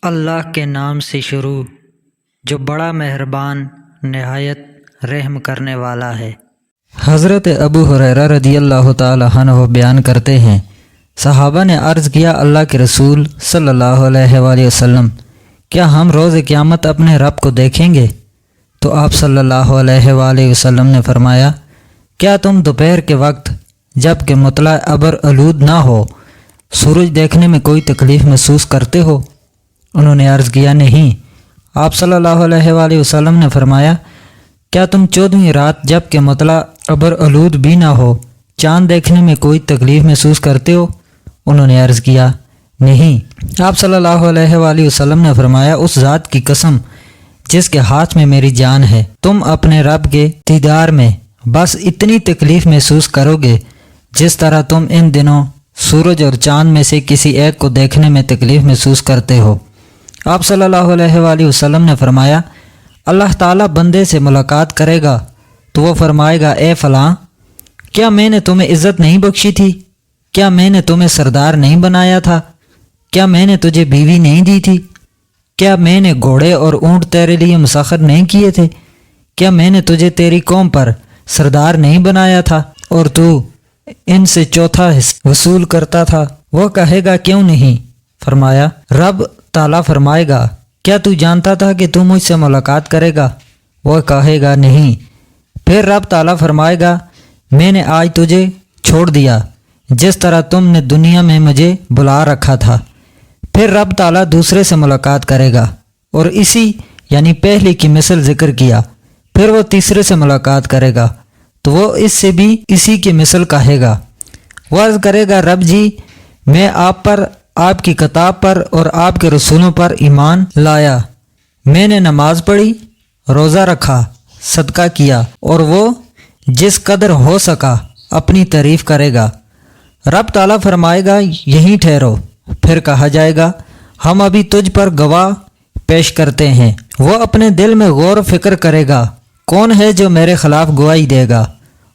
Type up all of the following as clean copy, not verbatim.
اللہ کے نام سے شروع جو بڑا مہربان نہایت رحم کرنے والا ہے۔ حضرت ابو ہریرہ رضی اللہ تعالی عنہ بیان کرتے ہیں، صحابہ نے عرض کیا، اللہ کے رسول صلی اللہ علیہ وآلہ وسلم، کیا ہم روز قیامت اپنے رب کو دیکھیں گے؟ تو آپ صلی اللہ علیہ وآلہ وسلم نے فرمایا، کیا تم دوپہر کے وقت جب کہ مطلع ابر آلود نہ ہو سورج دیکھنے میں کوئی تکلیف محسوس کرتے ہو؟ انہوں نے عرض کیا، نہیں۔ آپ صلی اللہ علیہ وآلہ وسلم نے فرمایا، کیا تم 14ویں رات جب کہ مطلع ابر آلود بھی نہ ہو چاند دیکھنے میں کوئی تکلیف محسوس کرتے ہو؟ انہوں نے عرض کیا، نہیں۔ آپ صلی اللہ علیہ وآلہ وسلم نے فرمایا، اس ذات کی قسم جس کے ہاتھ میں میری جان ہے، تم اپنے رب کے دیدار میں بس اتنی تکلیف محسوس کرو گے جس طرح تم ان دنوں سورج اور چاند میں سے کسی ایک کو دیکھنے میں تکلیف محسوس کرتے ہو۔ آپ صلی اللہ علیہ وآلہ وسلم نے فرمایا، اللہ تعالیٰ بندے سے ملاقات کرے گا تو وہ فرمائے گا، اے فلاں، کیا میں نے تمہیں عزت نہیں بخشی تھی؟ کیا میں نے تمہیں سردار نہیں بنایا تھا؟ کیا میں نے تجھے بیوی نہیں دی تھی؟ کیا میں نے گھوڑے اور اونٹ تیرے لیے مسخر نہیں کیے تھے؟ کیا میں نے تجھے تیری قوم پر سردار نہیں بنایا تھا اور تو ان سے چوتھا حصہ وصول کرتا تھا؟ وہ کہے گا، کیوں نہیں؟ فرمایا، رب تعالیٰ فرمائے گا، کیا تو جانتا تھا کہ تو مجھ سے ملاقات کرے گا؟ وہ کہے گا، نہیں۔ پھر رب تعالیٰ فرمائے گا، میں نے آج تجھے چھوڑ دیا جس طرح تم نے دنیا میں مجھے بلا رکھا تھا۔ پھر رب تعالیٰ دوسرے سے ملاقات کرے گا اور اسی یعنی پہلی کی مثل ذکر کیا۔ پھر وہ تیسرے سے ملاقات کرے گا تو وہ اس سے بھی اسی کی مثل کہے گا۔ وہ عرض کرے گا، رب جی، میں آپ پر، آپ کی کتاب پر اور آپ کے رسولوں پر ایمان لایا، میں نے نماز پڑھی، روزہ رکھا، صدقہ کیا، اور وہ جس قدر ہو سکا اپنی تعریف کرے گا۔ رب تعالیٰ فرمائے گا، یہیں ٹھہرو۔ پھر کہا جائے گا، ہم ابھی تجھ پر گواہ پیش کرتے ہیں۔ وہ اپنے دل میں غور و فکر کرے گا، کون ہے جو میرے خلاف گواہی دے گا؟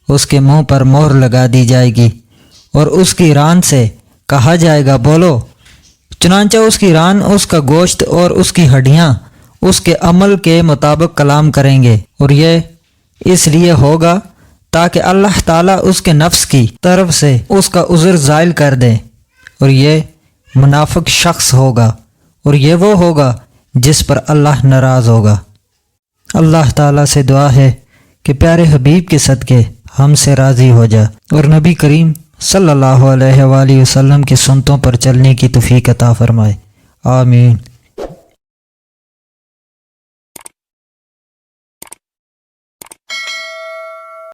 اس کے منہ پر مہر لگا دی جائے گی اور اس کی ران سے کہا جائے گا، بولو۔ چنانچہ اس کی ران، اس کا گوشت اور اس کی ہڈیاں اس کے عمل کے مطابق کلام کریں گے، اور یہ اس لیے ہوگا تاکہ اللہ تعالیٰ اس کے نفس کی طرف سے اس کا عذر زائل کر دے، اور یہ منافق شخص ہوگا، اور یہ وہ ہوگا جس پر اللہ ناراض ہوگا۔ اللہ تعالیٰ سے دعا ہے کہ پیارے حبیب کے صدقے ہم سے راضی ہو جا اور نبی کریم صلی اللہ علیہ وآلہ وسلم کی سنتوں پر چلنے کی توفیق عطا فرمائے، آمین۔